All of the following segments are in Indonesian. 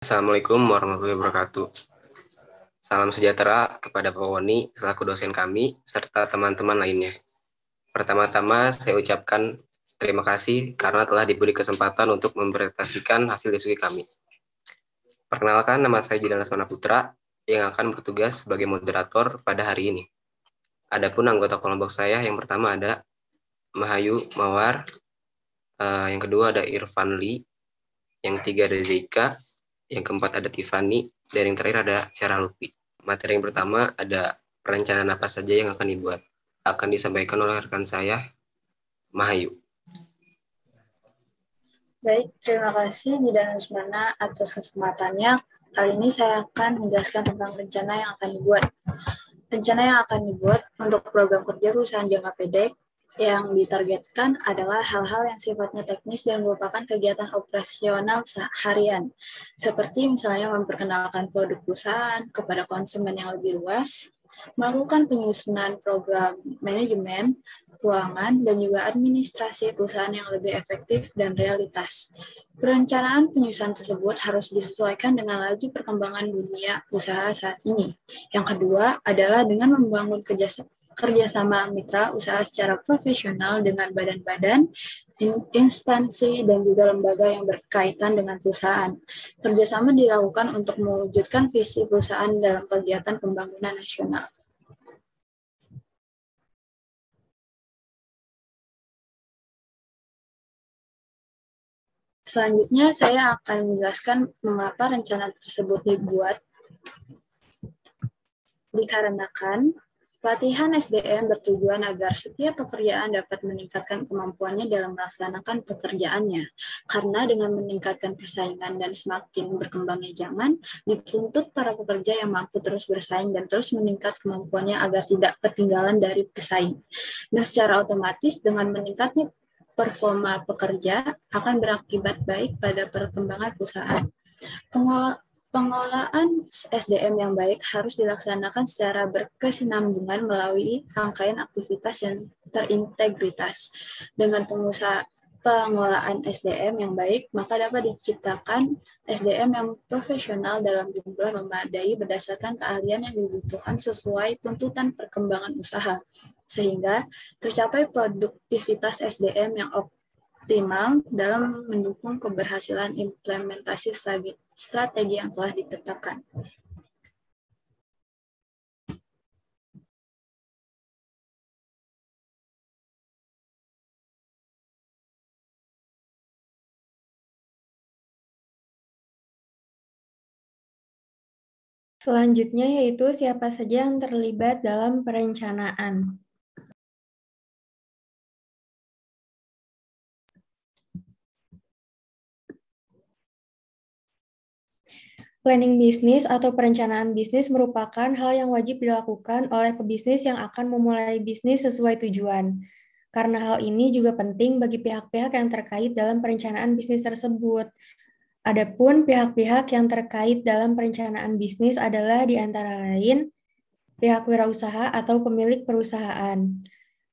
Assalamualaikum warahmatullahi wabarakatuh. Salam sejahtera kepada Pak Woni selaku dosen kami serta teman-teman lainnya. Pertama-tama saya ucapkan terima kasih karena telah diberi kesempatan untuk mempresentasikan hasil diskusi kami. Perkenalkan, nama saya Jidan Lesmana Putra yang akan bertugas sebagai moderator pada hari ini. Adapun anggota kelompok saya yang pertama ada Mahayu Mawar, yang kedua ada Irfan Lee, yang ketiga ada Zeika, yang keempat ada Tiffany, dan yang terakhir ada Syara Lutfi. Materi yang pertama ada perencanaan apa saja yang akan dibuat. Akan disampaikan oleh rekan saya, Mahayu. Baik, terima kasih Jidan Lesmana atas kesempatannya. Kali ini saya akan menjelaskan tentang rencana yang akan dibuat. Rencana yang akan dibuat untuk program kerja perusahaan jangka pendek yang ditargetkan adalah hal-hal yang sifatnya teknis dan merupakan kegiatan operasional harian, seperti misalnya memperkenalkan produk perusahaan kepada konsumen yang lebih luas, melakukan penyusunan program manajemen, keuangan, dan juga administrasi perusahaan yang lebih efektif dan realitas. Perencanaan penyusunan tersebut harus disesuaikan dengan laju perkembangan dunia usaha saat ini. Yang kedua adalah dengan membangun kerjasama mitra usaha secara profesional dengan badan-badan, instansi, dan juga lembaga yang berkaitan dengan perusahaan. Kerjasama dilakukan untuk mewujudkan visi perusahaan dalam kegiatan pembangunan nasional. Selanjutnya, saya akan menjelaskan mengapa rencana tersebut dibuat. Dikarenakan pelatihan SDM bertujuan agar setiap pekerjaan dapat meningkatkan kemampuannya dalam melaksanakan pekerjaannya. Karena dengan meningkatkan persaingan dan semakin berkembangnya zaman, dituntut para pekerja yang mampu terus bersaing dan terus meningkat kemampuannya agar tidak ketinggalan dari pesaing. Dan secara otomatis dengan meningkatnya performa pekerja akan berakibat baik pada perkembangan perusahaan. Pengolahan SDM yang baik harus dilaksanakan secara berkesinambungan melalui rangkaian aktivitas yang terintegritas. Dengan pengolahan SDM yang baik, maka dapat diciptakan SDM yang profesional dalam jumlah memadai berdasarkan keahlian yang dibutuhkan sesuai tuntutan perkembangan usaha, sehingga tercapai produktivitas SDM yang optimal dalam mendukung keberhasilan implementasi strategi yang telah ditetapkan. Selanjutnya yaitu siapa saja yang terlibat dalam perencanaan. Planning bisnis atau perencanaan bisnis merupakan hal yang wajib dilakukan oleh pebisnis yang akan memulai bisnis sesuai tujuan. Karena hal ini juga penting bagi pihak-pihak yang terkait dalam perencanaan bisnis tersebut. Adapun pihak-pihak yang terkait dalam perencanaan bisnis adalah di antara lain pihak wirausaha atau pemilik perusahaan.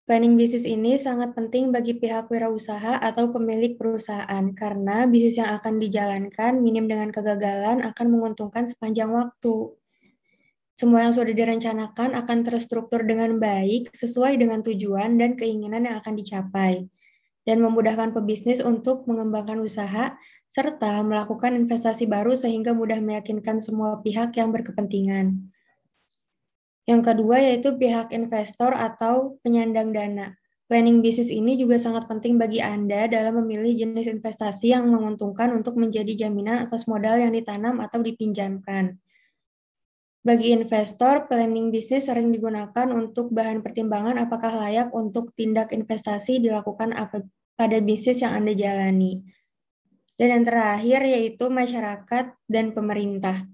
Planning bisnis ini sangat penting bagi pihak wirausaha atau pemilik perusahaan karena bisnis yang akan dijalankan minim dengan kegagalan akan menguntungkan sepanjang waktu. Semua yang sudah direncanakan akan terstruktur dengan baik sesuai dengan tujuan dan keinginan yang akan dicapai dan memudahkan pebisnis untuk mengembangkan usaha serta melakukan investasi baru sehingga mudah meyakinkan semua pihak yang berkepentingan. Yang kedua yaitu pihak investor atau penyandang dana. Planning bisnis ini juga sangat penting bagi Anda dalam memilih jenis investasi yang menguntungkan untuk menjadi jaminan atas modal yang ditanam atau dipinjamkan. Bagi investor, planning bisnis sering digunakan untuk bahan pertimbangan apakah layak untuk tindak investasi dilakukan pada bisnis yang Anda jalani. Dan yang terakhir yaitu masyarakat dan pemerintah.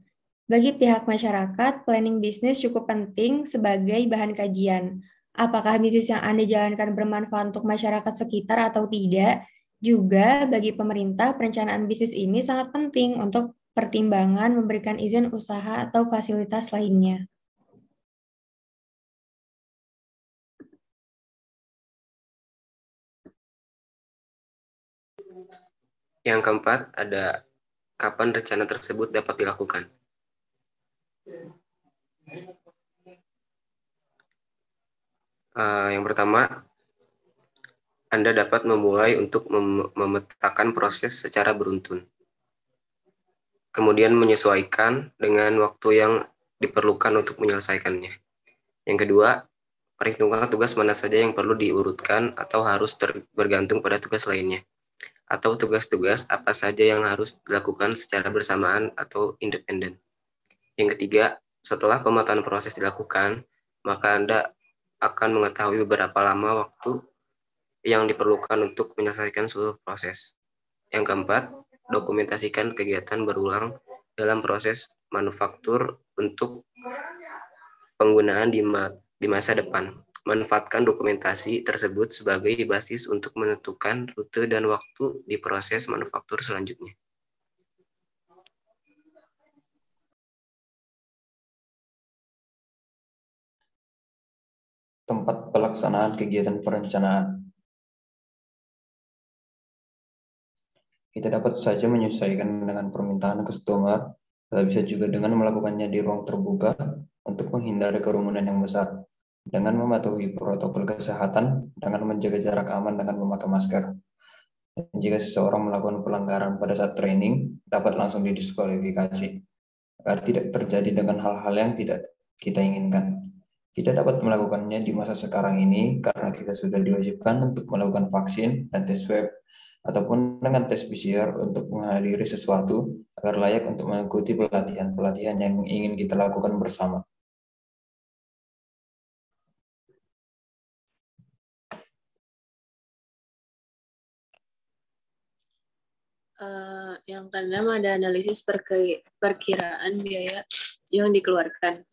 Bagi pihak masyarakat, planning bisnis cukup penting sebagai bahan kajian. Apakah bisnis yang Anda jalankan bermanfaat untuk masyarakat sekitar atau tidak? Juga bagi pemerintah, perencanaan bisnis ini sangat penting untuk pertimbangan memberikan izin usaha atau fasilitas lainnya. Yang keempat ada kapan rencana tersebut dapat dilakukan? Yang pertama, Anda dapat memulai untuk memetakan proses secara beruntun. Kemudian menyesuaikan dengan waktu yang diperlukan untuk menyelesaikannya. Yang kedua, perhitungkan tugas mana saja yang perlu diurutkan atau harus bergantung pada tugas lainnya. Atau tugas-tugas apa saja yang harus dilakukan secara bersamaan atau independen. Yang ketiga, setelah pemetaan proses dilakukan, maka Anda akan mengetahui berapa lama waktu yang diperlukan untuk menyelesaikan seluruh proses. Yang keempat, dokumentasikan kegiatan berulang dalam proses manufaktur untuk penggunaan di masa depan. Manfaatkan dokumentasi tersebut sebagai basis untuk menentukan rute dan waktu di proses manufaktur selanjutnya. Tempat pelaksanaan kegiatan perencanaan. Kita dapat saja menyesuaikan dengan permintaan customer, atau bisa juga dengan melakukannya di ruang terbuka untuk menghindari kerumunan yang besar, dengan mematuhi protokol kesehatan, dengan menjaga jarak aman dengan memakai masker. Dan jika seseorang melakukan pelanggaran pada saat training, dapat langsung didiskualifikasi, agar tidak terjadi dengan hal-hal yang tidak kita inginkan. Kita dapat melakukannya di masa sekarang ini karena kita sudah diwajibkan untuk melakukan vaksin dan tes swab ataupun dengan tes PCR untuk menghadiri sesuatu agar layak untuk mengikuti pelatihan-pelatihan yang ingin kita lakukan bersama. Yang keenam ada analisis perkiraan biaya yang dikeluarkan.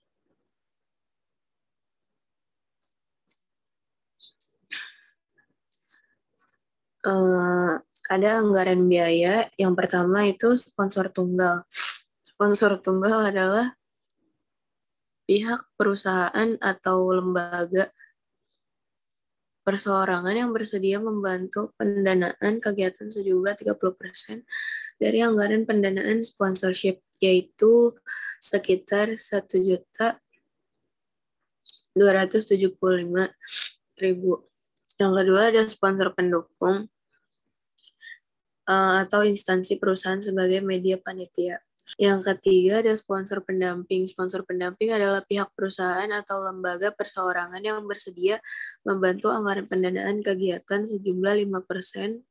Ada anggaran biaya. Yang pertama itu sponsor tunggal. Sponsor tunggal adalah pihak perusahaan atau lembaga perseorangan yang bersedia membantu pendanaan kegiatan sejumlah 30% dari anggaran pendanaan sponsorship, yaitu sekitar 1.275.000. Yang kedua ada sponsor pendukung atau instansi perusahaan sebagai media panitia. Yang ketiga ada sponsor pendamping. Sponsor pendamping adalah pihak perusahaan atau lembaga perseorangan yang bersedia membantu anggaran pendanaan kegiatan sejumlah 5%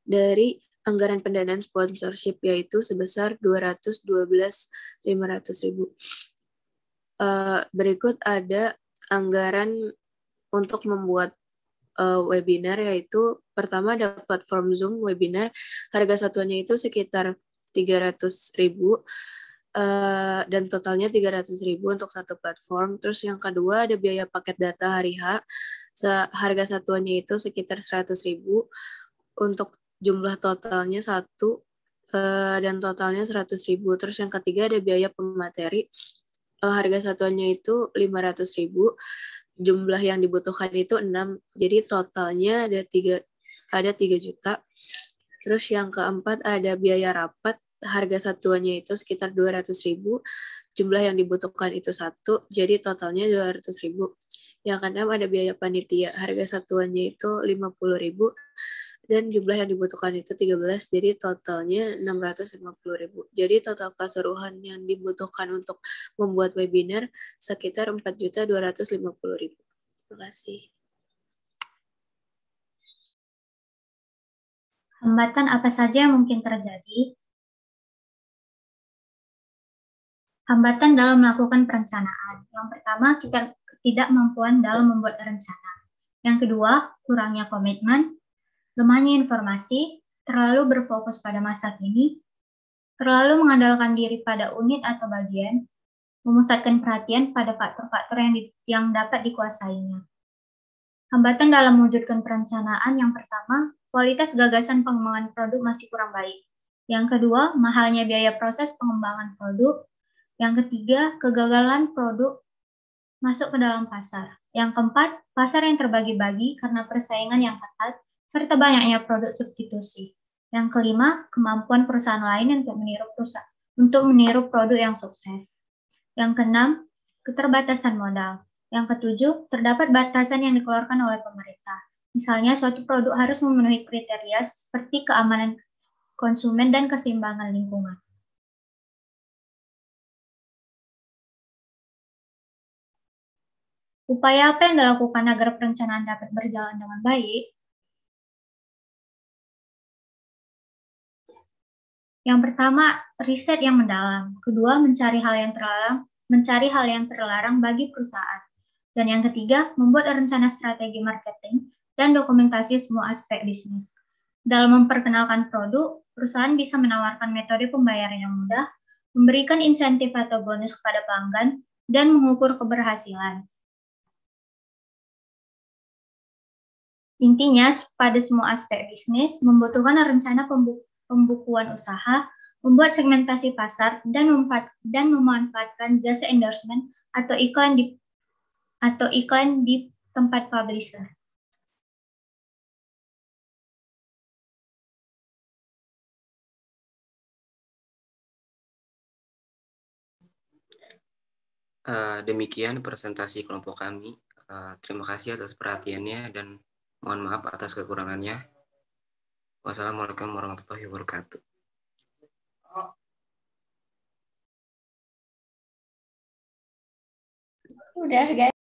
dari anggaran pendanaan sponsorship, yaitu sebesar 212.500.000. Berikut ada anggaran untuk membuat webinar, yaitu pertama ada platform Zoom webinar, harga satuannya itu sekitar 300.000 dan totalnya 300.000 untuk satu platform. Terus yang kedua ada biaya paket data hari H, harga satuannya itu sekitar 100.000 untuk jumlah totalnya 1 dan totalnya 100.000. Terus yang ketiga ada biaya pemateri, harga satuannya itu 500.000, jumlah yang dibutuhkan itu 6, jadi totalnya ada 3 juta. Terus yang keempat ada biaya rapat, harga satuannya itu sekitar 200.000, jumlah yang dibutuhkan itu 1, jadi totalnya 200.000. Yang keenam ada biaya panitia, harga satuannya itu 50.000 dan jumlah yang dibutuhkan itu 13, jadi totalnya 650.000. Jadi total keseluruhan yang dibutuhkan untuk membuat webinar sekitar 4.250.000. Terima kasih. Hambatan apa saja yang mungkin terjadi? Hambatan dalam melakukan perencanaan. Yang pertama, ketidakmampuan dalam membuat rencana. Yang kedua, kurangnya komitmen, lemahnya informasi, terlalu berfokus pada masa kini, terlalu mengandalkan diri pada unit atau bagian, memusatkan perhatian pada faktor-faktor yang dapat dikuasainya. Hambatan dalam mewujudkan perencanaan yang pertama, kualitas gagasan pengembangan produk masih kurang baik. Yang kedua, mahalnya biaya proses pengembangan produk. Yang ketiga, kegagalan produk masuk ke dalam pasar. Yang keempat, pasar yang terbagi-bagi karena persaingan yang ketat, serta banyaknya produk substitusi. Yang kelima, kemampuan perusahaan lain untuk meniru produk yang sukses. Yang keenam, keterbatasan modal. Yang ketujuh, terdapat batasan yang dikeluarkan oleh pemerintah. Misalnya, suatu produk harus memenuhi kriteria seperti keamanan konsumen dan keseimbangan lingkungan. Upaya apa yang dilakukan agar perencanaan dapat berjalan dengan baik? Yang pertama, riset yang mendalam. Kedua, mencari hal yang terlarang bagi perusahaan. Dan yang ketiga, membuat rencana strategi marketing dan dokumentasi semua aspek bisnis. Dalam memperkenalkan produk, perusahaan bisa menawarkan metode pembayaran yang mudah, memberikan insentif atau bonus kepada pelanggan, dan mengukur keberhasilan. Intinya, pada semua aspek bisnis, membutuhkan rencana pembukuan usaha, membuat segmentasi pasar, dan memanfaatkan jasa endorsement atau iklan di tempat publisher. Demikian presentasi kelompok kami. Terima kasih atas perhatiannya dan mohon maaf atas kekurangannya. Wassalamualaikum warahmatullahi wabarakatuh. Udah, guys.